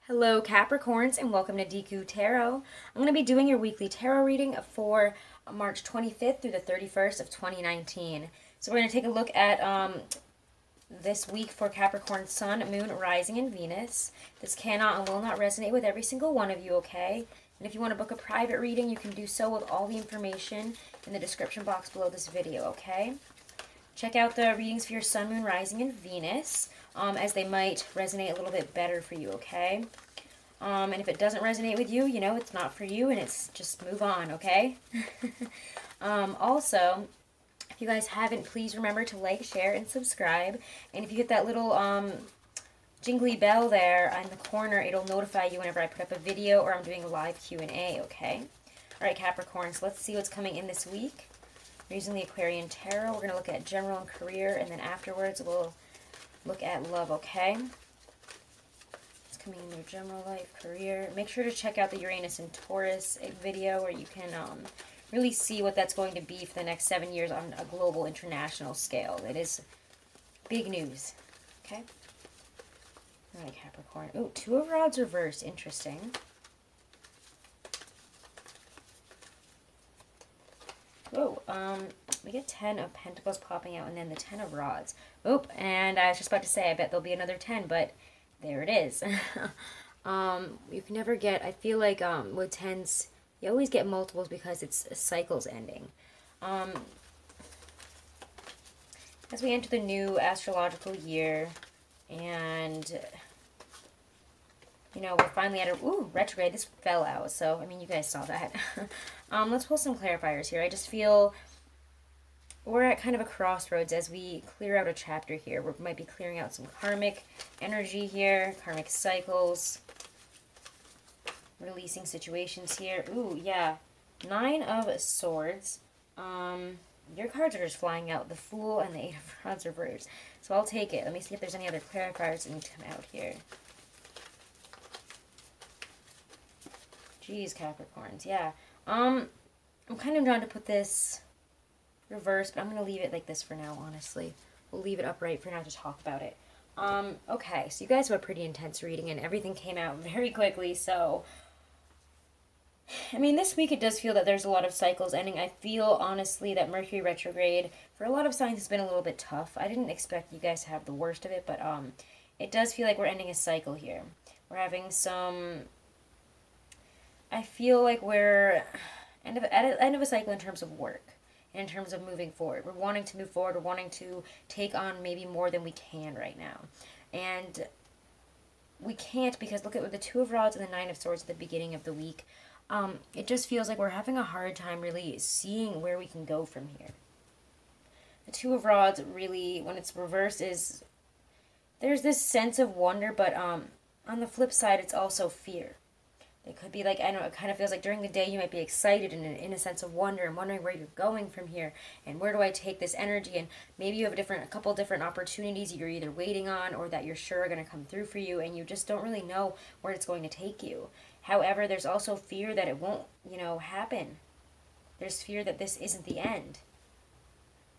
Hello Capricorns and welcome to Deku Tarot. I'm going to be doing your weekly tarot reading for March 25th through the 31st of 2019. So we're going to take a look at this week for Capricorn Sun, Moon, Rising, and Venus. This cannot and will not resonate with every single one of you, okay? And if you want to book a private reading, you can do so with all the information in the description box below this video, okay? Check out the readings for your Sun, Moon, Rising, and Venus, as they might resonate a little bit better for you, okay? And if it doesn't resonate with you, you know, it's not for you, and it's just move on, okay? Also, if you guys haven't, please remember to like, share, and subscribe. And if you hit that little jingly bell there in the corner, it'll notify you whenever I put up a video or I'm doing a live Q&A, okay? All right, Capricorns, let's see what's coming in this week. We're using the Aquarian Tarot. We're going to look at general and career, and then afterwards we'll look at love, okay? It's coming in your general life, career. Make sure to check out the Uranus and Taurus video where you can really see what that's going to be for the next 7 years on a global, international scale. It is big news, okay? All right, Capricorn. Ooh, Two of Rods reversed. Interesting. Whoa, we get 10 of Pentacles popping out and then the 10 of Rods. Oop, and I was just about to say, I bet there'll be another 10, but there it is. You can never get, I feel like with 10s, you always get multiples because it's cycles ending. As we enter the new astrological year, and you know, we're finally at a, ooh, retrograde. This fell out, so, I mean, you guys saw that. Let's pull some clarifiers here. I just feel we're at kind of a crossroads as we clear out a chapter here. We might be clearing out some karmic energy here, karmic cycles, releasing situations here. Ooh, yeah. 9 of Swords. Your cards are just flying out. The Fool and the 8 of Rods reversed. So I'll take it. Let me see if there's any other clarifiers that need to come out here. Jeez, Capricorns, yeah. I'm kind of drawn to put this reverse, but I'm going to leave it like this for now, honestly. We'll leave it upright for now to talk about it. Okay, so you guys have a pretty intense reading, and everything came out very quickly, so I mean, this week it does feel that there's a lot of cycles ending. I feel, honestly, that Mercury retrograde, for a lot of signs, has been a little bit tough. I didn't expect you guys to have the worst of it, but it does feel like we're ending a cycle here. We're having some, I feel like we're at the end of a cycle in terms of work, and in terms of moving forward. We're wanting to move forward. We're wanting to take on maybe more than we can right now. And we can't, because look at the 2 of Rods and the 9 of Swords at the beginning of the week. It just feels like we're having a hard time really seeing where we can go from here. The 2 of Rods really, when it's reversed, is there's this sense of wonder, but on the flip side, it's also fear. It could be like, I don't know, it kind of feels like during the day you might be excited and in a sense of wonder and wondering where you're going from here and where do I take this energy, and maybe you have a couple different opportunities you're either waiting on or that you're sure are going to come through for you, and you just don't really know where it's going to take you. However, there's also fear that it won't, you know, happen. There's fear that this isn't the end.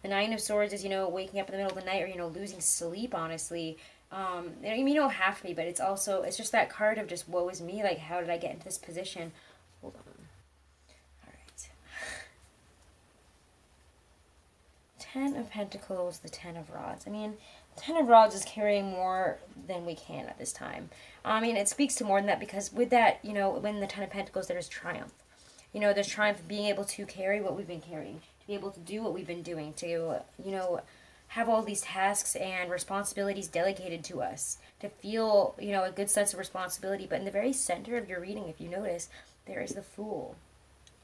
The 9 of Swords is, you know, waking up in the middle of the night or, you know, losing sleep, honestly. I mean, you don't have to be, but it's also, it's just that card of just, woe is me, like, how did I get into this position? Hold on. All right. 10 of Pentacles, the 10 of Rods. I mean, the 10 of Rods is carrying more than we can at this time. I mean, it speaks to more than that, because with that, you know, when the 10 of Pentacles, there's triumph. You know, there's triumph of being able to carry what we've been carrying, to be able to do what we've been doing, to, you know, have all these tasks and responsibilities delegated to us, to feel, you know, a good sense of responsibility. But in the very center of your reading, if you notice, there is the Fool.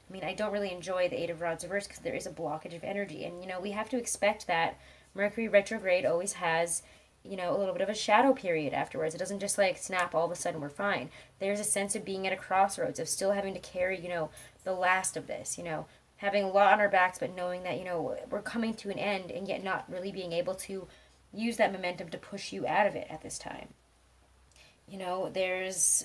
I mean, I don't really enjoy the 8 of Rods reversed because there is a blockage of energy. And, you know, we have to expect that Mercury retrograde always has, you know, a little bit of a shadow period afterwards. It doesn't just, like, snap all of a sudden we're fine. There's a sense of being at a crossroads, of still having to carry, you know, the last of this, you know, having a lot on our backs, but knowing that, you know, we're coming to an end and yet not really being able to use that momentum to push you out of it at this time. You know, there's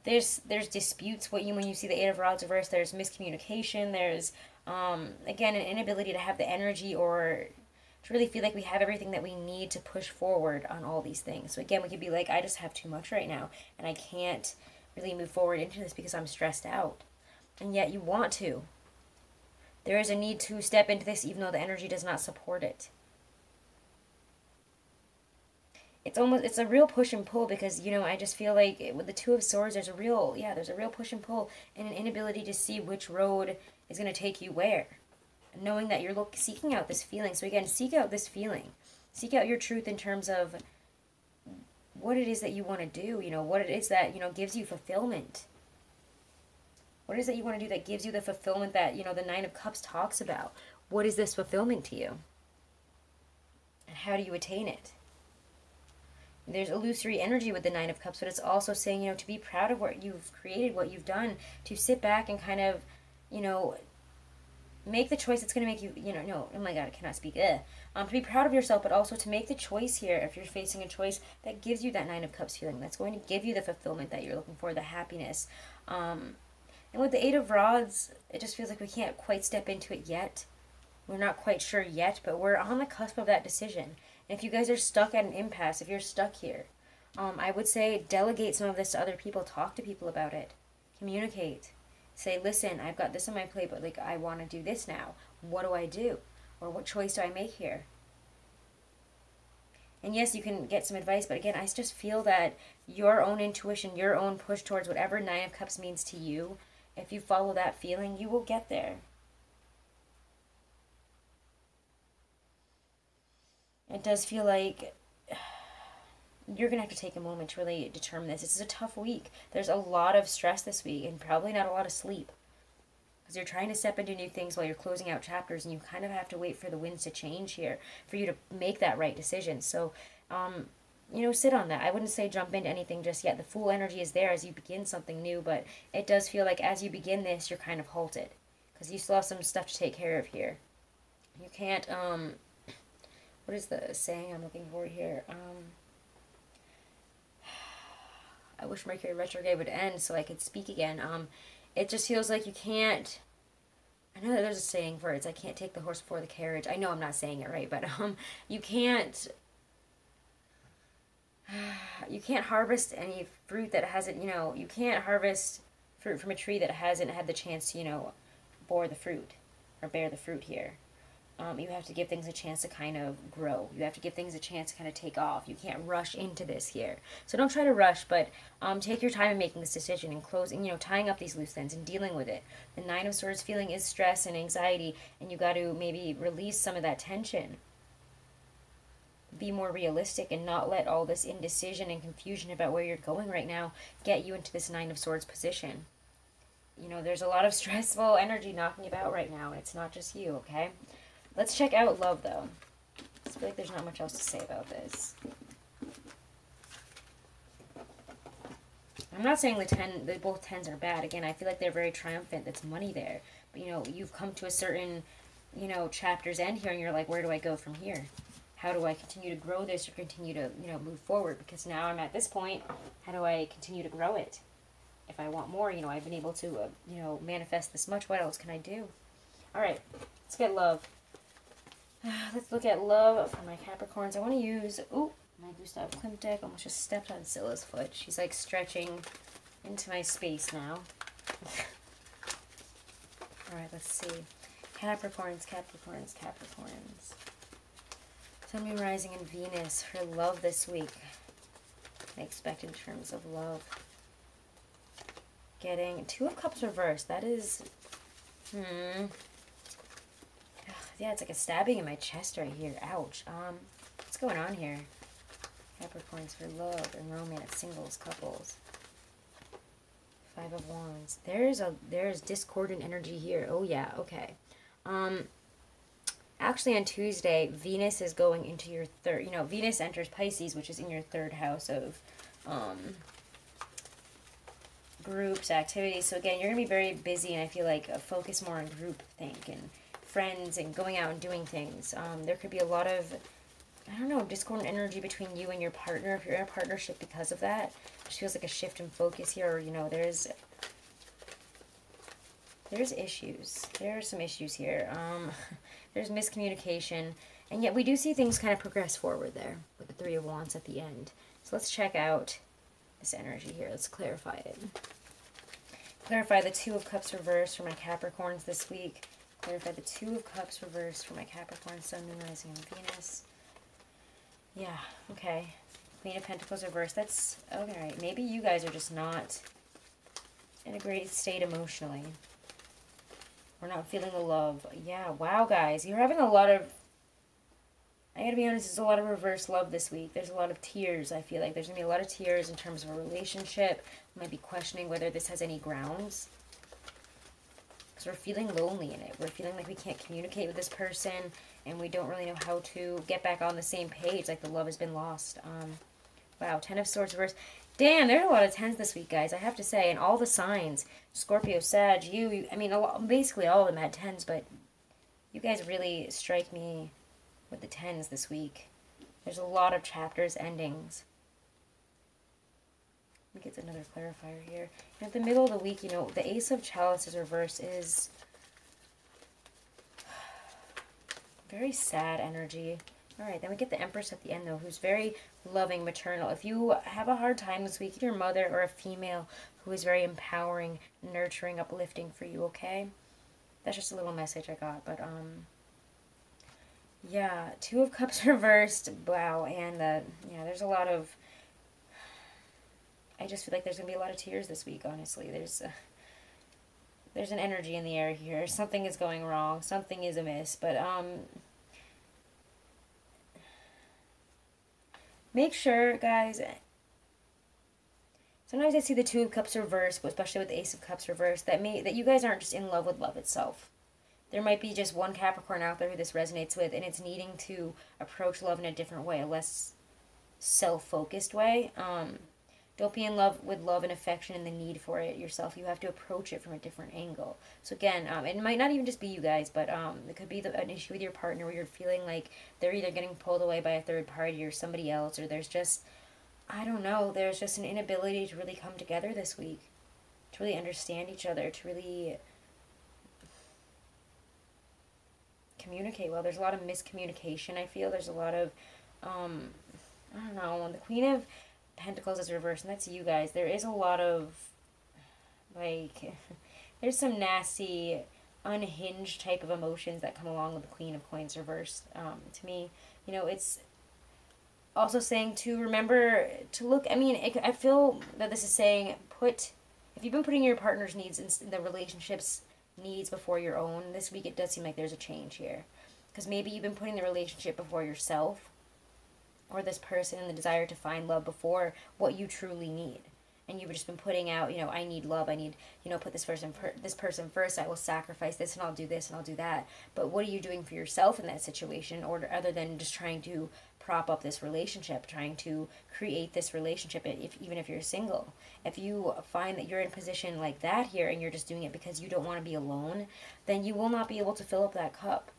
disputes when you see the 8 of Rods reversed. There's miscommunication. There's, again, an inability to have the energy or to really feel like we have everything that we need to push forward on all these things. So again, we could be like, I just have too much right now, and I can't really move forward into this because I'm stressed out. And yet you want to. There is a need to step into this even though the energy does not support it. It's a real push and pull because, you know, I just feel like with the Two of Swords, there's a real push and pull and an inability to see which road is going to take you where. Knowing that you're seeking out this feeling. So again, seek out this feeling. Seek out your truth in terms of what it is that you want to do, you know, what it is that, you know, gives you fulfillment. What is it you want to do that gives you the fulfillment that, you know, the Nine of Cups talks about? What is this fulfillment to you? And how do you attain it? There's illusory energy with the Nine of Cups, but it's also saying, you know, to be proud of what you've created, what you've done, to sit back and kind of, you know, make the choice that's going to make you, you know, no, oh my God, I cannot speak, to be proud of yourself, but also to make the choice here, if you're facing a choice that gives you that Nine of Cups feeling, that's going to give you the fulfillment that you're looking for, the happiness. And with the Eight of Rods, it just feels like we can't quite step into it yet. We're not quite sure yet, but we're on the cusp of that decision. And if you guys are stuck at an impasse, if you're stuck here, I would say delegate some of this to other people. Talk to people about it. Communicate. Say, listen, I've got this on my plate, but like I want to do this now. What do I do? Or what choice do I make here? And yes, you can get some advice, but again, I just feel that your own intuition, your own push towards whatever Nine of Cups means to you, if you follow that feeling, you will get there. It does feel like you're going to have to take a moment to really determine this. This is a tough week. There's a lot of stress this week and probably not a lot of sleep. Because you're trying to step into new things while you're closing out chapters, and you kind of have to wait for the winds to change here for you to make that right decision. So, you know, sit on that. I wouldn't say jump into anything just yet. The Fool energy is there as you begin something new, but it does feel like as you begin this, you're kind of halted. Because you still have some stuff to take care of here. You can't, what is the saying I'm looking for here? I wish Mercury retrograde would end so I could speak again. It just feels like you can't, I know that there's a saying for it, it's I can't take the horse before the carriage. I know I'm not saying it right, but you can't harvest any fruit that hasn't, you know, you can't harvest fruit from a tree that hasn't had the chance to, you know, bore the fruit or bear the fruit here. You have to give things a chance to kind of grow. You have to give things a chance to kind of take off. You can't rush into this here. So don't try to rush, but take your time in making this decision and closing, you know, tying up these loose ends and dealing with it. The Nine of Swords feeling is stress and anxiety, and you got to maybe release some of that tension. Be more realistic and not let all this indecision and confusion about where you're going right now get you into this Nine of Swords position. You know, there's a lot of stressful energy knocking about right now, and it's not just you, okay? Let's check out love, though. I feel like there's not much else to say about this. I'm not saying that both tens are bad. Again, I feel like they're very triumphant. That's money there. But, you know, you've come to a certain, you know, chapter's end here, and you're like, where do I go from here? How do I continue to grow this or continue to, you know, move forward? Because now I'm at this point, how do I continue to grow it? If I want more, you know, I've been able to, you know, manifest this much. What else can I do? All right, let's get love. Let's look at love for my Capricorns. I want to use, my Gustav Klimt deck almost just stepped on Scylla's foot. She's like stretching into my space now. Alright, let's see. Capricorns, Capricorns, Capricorns. Sun, Moon, Rising, and Venus for love this week. I expect in terms of love. Getting Two of Cups reversed. That is, yeah, it's like a stabbing in my chest right here. Ouch. What's going on here? Capricorns for love and romance, singles, couples. Five of Wands. There's discordant energy here. Oh yeah, okay. Actually on Tuesday, Venus is going into your third, you know, Venus enters Pisces, which is in your third house of groups, activities. So again, you're going to be very busy, and I feel like focus more on group think and friends and going out and doing things. There could be a lot of, I don't know, discordant energy between you and your partner if you're in a partnership because of that. It just feels like a shift in focus here, or, you know, there's issues. There are some issues here. There's miscommunication. And yet we do see things kind of progress forward there with the Three of Wands at the end. So let's check out this energy here. Let's clarify it. Clarify the Two of Cups reversed for my Capricorns this week. Clarify the Two of Cups reversed for my Capricorn, Sun, Moon, Rising, and Venus. Yeah, okay. Queen of Pentacles reversed. That's, okay, maybe you guys are just not in a great state emotionally. We're not feeling the love. Yeah, wow, guys. You're having a lot of, I gotta be honest, there's a lot of reverse love this week. There's a lot of tears, I feel like. There's gonna be a lot of tears in terms of a relationship. You might be questioning whether this has any grounds. Because we're feeling lonely in it. We're feeling like we can't communicate with this person, and we don't really know how to get back on the same page, like the love has been lost. Wow, Ten of Swords reversed. Damn, there's a lot of tens this week, guys, I have to say. And all the signs, Scorpio, Sag, you I mean, basically all of them had tens, but you guys really strike me with the tens this week. There's a lot of chapters, endings. Let me get another clarifier here. And at the middle of the week, you know, the Ace of Chalices reverse is very sad energy. All right, then we get the Empress at the end, though, who's very loving, maternal. If you have a hard time this week, your mother or a female who is very empowering, nurturing, uplifting for you, okay? That's just a little message I got, but, yeah, Two of Cups reversed, wow, and, yeah, there's a lot of, I just feel like there's going to be a lot of tears this week, honestly. There's an energy in the air here. Something is going wrong. Something is amiss, but, make sure, guys, sometimes I see the Two of Cups reversed, but especially with the Ace of Cups reversed, that you guys aren't just in love with love itself. There might be just one Capricorn out there who this resonates with, and it's needing to approach love in a different way, a less self-focused way. Don't be in love with love and affection and the need for it yourself. You have to approach it from a different angle. So again, it might not even just be you guys, but it could be an issue with your partner where you're feeling like they're either getting pulled away by a third party or somebody else, or there's just, I don't know, there's just an inability to really come together this week, to really understand each other, to really communicate well. There's a lot of miscommunication, I feel. There's a lot of, I don't know, the Queen of Pentacles is reversed, and that's you guys. There is a lot of, like, there's some nasty, unhinged type of emotions that come along with the Queen of Coins reversed. To me, you know, it's also saying to remember to look, I mean, I feel that this is saying if you've been putting your partner's needs and the relationship's needs before your own, this week it does seem like there's a change here. Because maybe you've been putting the relationship before yourself, or this person and the desire to find love before what you truly need. And you've just been putting out, you know, I need love, I need, you know, put this person first, I will sacrifice this and I'll do this and I'll do that. But what are you doing for yourself in that situation, or other than just trying to prop up this relationship, trying to create this relationship, even if you're single? If you find that you're in a position like that here and you're just doing it because you don't want to be alone, then you will not be able to fill up that cup.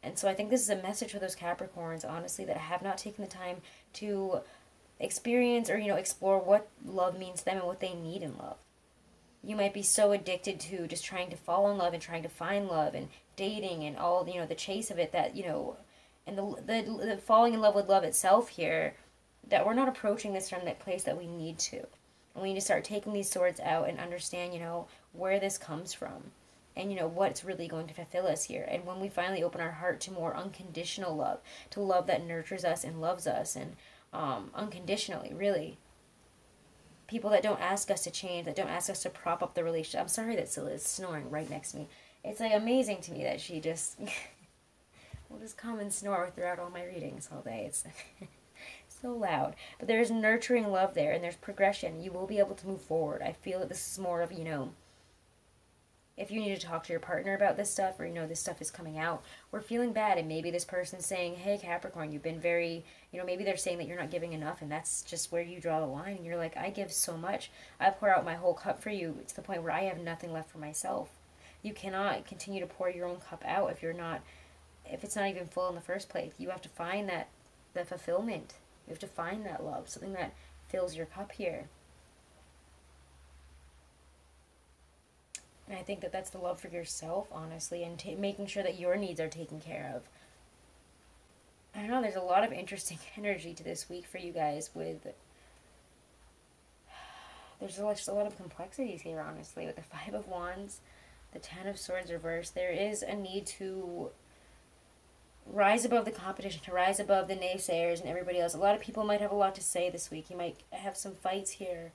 And so I think this is a message for those Capricorns, honestly, that have not taken the time to experience or, you know, explore what love means to them and what they need in love. You might be so addicted to just trying to fall in love and trying to find love and dating and all, you know, the chase of it, that, you know, and the falling in love with love itself here, that we're not approaching this from that place that we need to. And we need to start taking these swords out and understand, you know, where this comes from. And, you know, what's really going to fulfill us here. And when we finally open our heart to more unconditional love, to love that nurtures us and loves us, and unconditionally, really. People that don't ask us to change, that don't ask us to prop up the relationship. I'm sorry that Scylla is snoring right next to me. It's, like, amazing to me that she just will just come and snore throughout all my readings all day. It's so loud. But there's nurturing love there, and there's progression. You will be able to move forward. I feel that this is more of, you know, if you need to talk to your partner about this stuff, or, you know, this stuff is coming out, we're feeling bad, and maybe this person's saying, hey, Capricorn, you've been very, you know, maybe they're saying that you're not giving enough, and that's just where you draw the line, and you're like, I give so much. I pour out my whole cup for you to the point where I have nothing left for myself. You cannot continue to pour your own cup out if it's not even full in the first place. You have to find the fulfillment. You have to find that love, something that fills your cup here. And I think that that's the love for yourself, honestly, and making sure that your needs are taken care of. I don't know, there's a lot of interesting energy to this week for you guys with... There's just a lot of complexities here, honestly. With the Five of Wands, the Ten of Swords reversed, there is a need to rise above the competition, to rise above the naysayers and everybody else. A lot of people might have a lot to say this week. You might have some fights here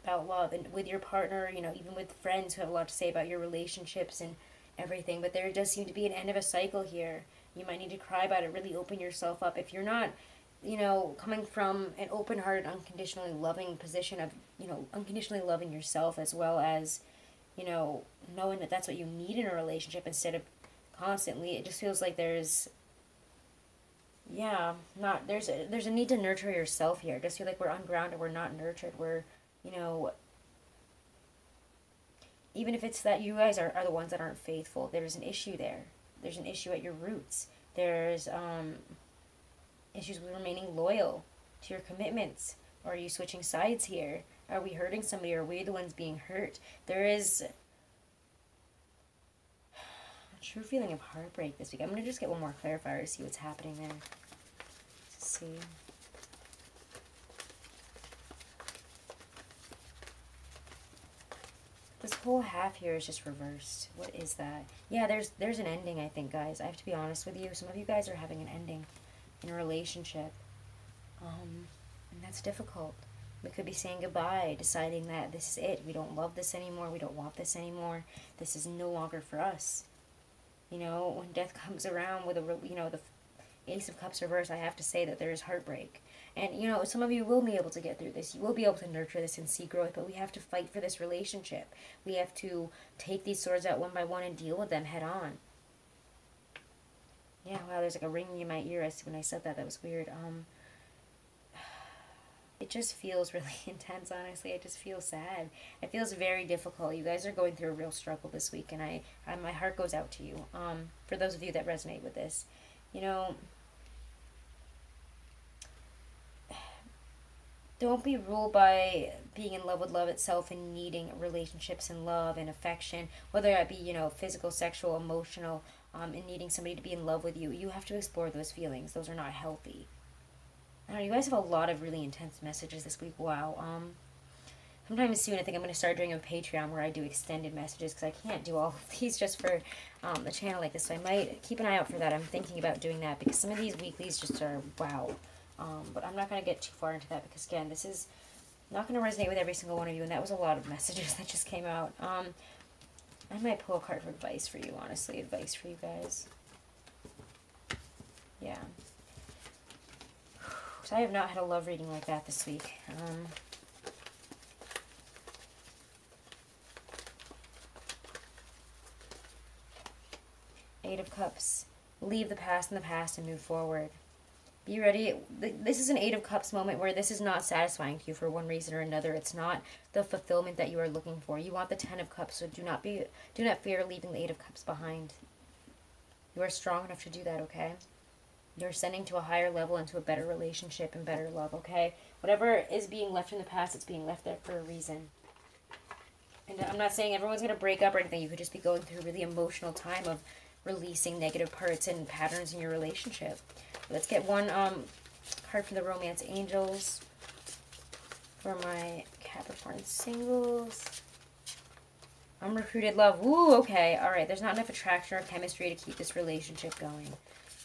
about love and with your partner, you know, even with friends who have a lot to say about your relationships and everything. But there does seem to be an end of a cycle here. You might need to cry about it, really open yourself up. If you're not, you know, coming from an open-hearted, unconditionally loving position of, you know, unconditionally loving yourself, as well as, you know, knowing that that's what you need in a relationship instead of constantly, it just feels like there's, yeah, not, there's a need to nurture yourself here. It just feel like we're ungrounded, we're not nurtured, we're, you know, even if it's that you guys are the ones that aren't faithful, there's an issue there. There's an issue at your roots. There's issues with remaining loyal to your commitments. Or are you switching sides here? Are we hurting somebody, or are we the ones being hurt? There is a true feeling of heartbreak this week. I'm going to just get one more clarifier to see what's happening there. Let's see. This whole half here is just reversed. What is that? Yeah, there's an ending, I think, guys. I have to be honest with you. Some of you guys are having an ending in a relationship. And that's difficult. We could be saying goodbye, deciding that this is it. We don't love this anymore. We don't want this anymore. This is no longer for us. You know, when death comes around with the Ace of Cups reversed, I have to say that there is heartbreak. And, you know, some of you will be able to get through this. You will be able to nurture this and see growth, but we have to fight for this relationship. We have to take these swords out one by one and deal with them head on. Yeah, wow, there's like a ringing in my ear as to when I said that. That was weird. It just feels really intense, honestly. I just feel sad. It feels very difficult. You guys are going through a real struggle this week, and my heart goes out to you. For those of you that resonate with this, you know, don't be ruled by being in love with love itself and needing relationships and love and affection, whether that be, you know, physical, sexual, emotional, and needing somebody to be in love with you. You have to explore those feelings. Those are not healthy. I don't know, you guys have a lot of really intense messages this week. Wow. Sometime soon, I think I'm going to start doing a Patreon where I do extended messages, because I can't do all of these just for a channel like this. So I might keep an eye out for that. I'm thinking about doing that, because some of these weeklies just are wow. But I'm not going to get too far into that, because, again, this is not going to resonate with every single one of you, and that was a lot of messages that just came out. I might pull a card for advice for you, honestly. Advice for you guys. Yeah. So I have not had a love reading like that this week. Eight of Cups. Leave the past in the past and move forward. Be ready. This is an Eight of Cups moment where this is not satisfying to you for one reason or another. It's not the fulfillment that you are looking for. You want the Ten of Cups, so do not fear leaving the Eight of Cups behind. You are strong enough to do that, okay? You're ascending to a higher level, into a better relationship and better love, okay? Whatever is being left in the past, it's being left there for a reason. And I'm not saying everyone's going to break up or anything. You could just be going through a really emotional time of releasing negative parts and patterns in your relationship. Let's get one card from the Romance Angels for my Capricorn singles. Unrecruited love. Ooh, okay. All right. There's not enough attraction or chemistry to keep this relationship going.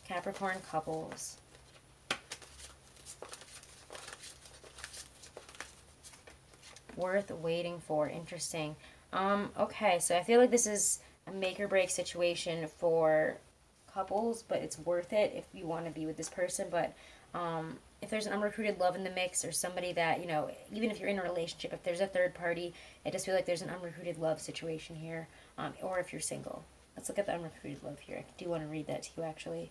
Capricorn couples. Worth waiting for. Interesting. Okay, so I feel like this is a make or break situation for couples, but it's worth it if you want to be with this person. But if there's an unrecruited love in the mix, or somebody that, you know, even if you're in a relationship, if there's a third party, I just feel like there's an unrecruited love situation here. Or if you're single. Let's look at the unrecruited love here. I do want to read that to you, actually.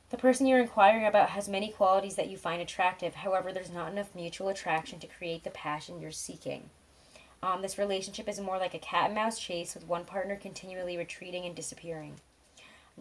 The person you're inquiring about has many qualities that you find attractive. However, there's not enough mutual attraction to create the passion you're seeking. This relationship is more like a cat and mouse chase, with one partner continually retreating and disappearing.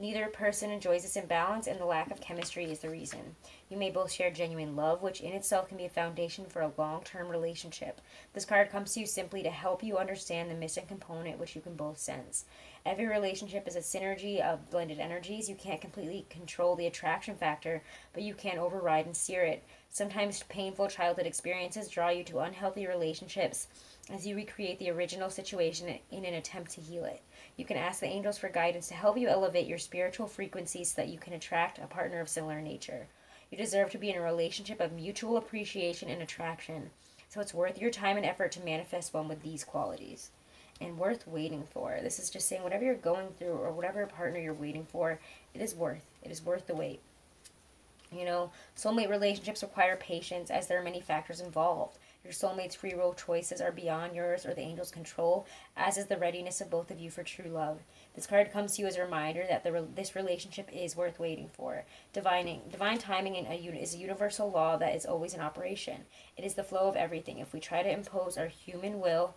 Neither person enjoys this imbalance, and the lack of chemistry is the reason. You may both share genuine love, which in itself can be a foundation for a long-term relationship. This card comes to you simply to help you understand the missing component which you can both sense. Every relationship is a synergy of blended energies. You can't completely control the attraction factor, but you can override and steer it. Sometimes painful childhood experiences draw you to unhealthy relationships as you recreate the original situation in an attempt to heal it. You can ask the angels for guidance to help you elevate your spiritual frequencies so that you can attract a partner of similar nature. You deserve to be in a relationship of mutual appreciation and attraction, so it's worth your time and effort to manifest one with these qualities. And worth waiting for. This is just saying whatever you're going through or whatever partner you're waiting for, it is worth the wait. You know, soulmate relationships require patience as there are many factors involved. Your soulmate's free will choices are beyond yours or the angel's control, as is the readiness of both of you for true love. This card comes to you as a reminder that this relationship is worth waiting for. Divine timing is a universal law that is always in operation. It is the flow of everything. If we try to impose our human will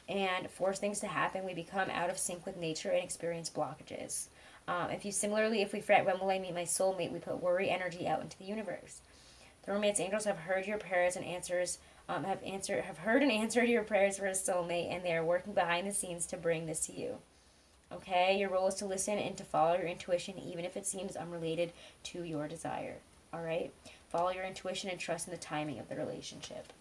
and force things to happen, we become out of sync with nature and experience blockages. If we fret, when will I meet my soulmate, we put worry energy out into the universe. The romance angels have heard your prayers and answers, have heard and answered your prayers for a soulmate, and they are working behind the scenes to bring this to you. Okay, your role is to listen and to follow your intuition, even if it seems unrelated to your desire. All right, follow your intuition and trust in the timing of the relationship.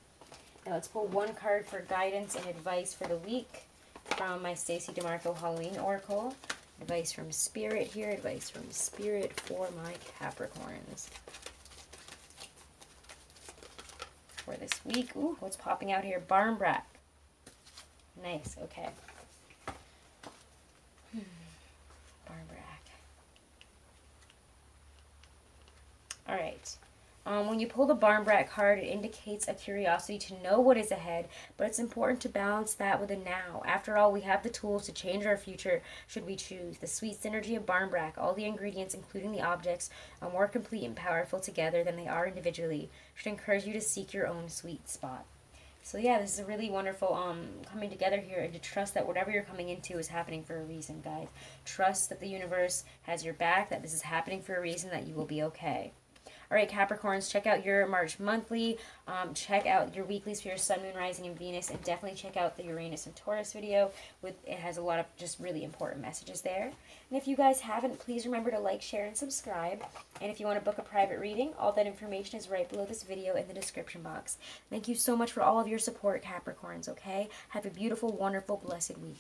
Now let's pull one card for guidance and advice for the week from my Stacey DeMarco Halloween Oracle. Advice from Spirit here. Advice from Spirit for my Capricorns for this week. Ooh, what's popping out here? Barnbrack. Nice. Okay. Barnbrack. All right. When you pull the Barnbrack card, it indicates a curiosity to know what is ahead, but it's important to balance that with a now. After all, we have the tools to change our future should we choose. The sweet synergy of Barnbrack, all the ingredients, including the objects, are more complete and powerful together than they are individually, should encourage you to seek your own sweet spot. So yeah, this is a really wonderful coming together here, and to trust that whatever you're coming into is happening for a reason, guys. Trust that the universe has your back, that this is happening for a reason, that you will be okay. All right, Capricorns, check out your March monthly. Check out your weeklies for your Sun, Moon, Rising, and Venus. And definitely check out the Uranus and Taurus video. It has a lot of just really important messages there. And if you guys haven't, please remember to like, share, and subscribe. And if you want to book a private reading, all that information is right below this video in the description box. Thank you so much for all of your support, Capricorns, okay? Have a beautiful, wonderful, blessed week.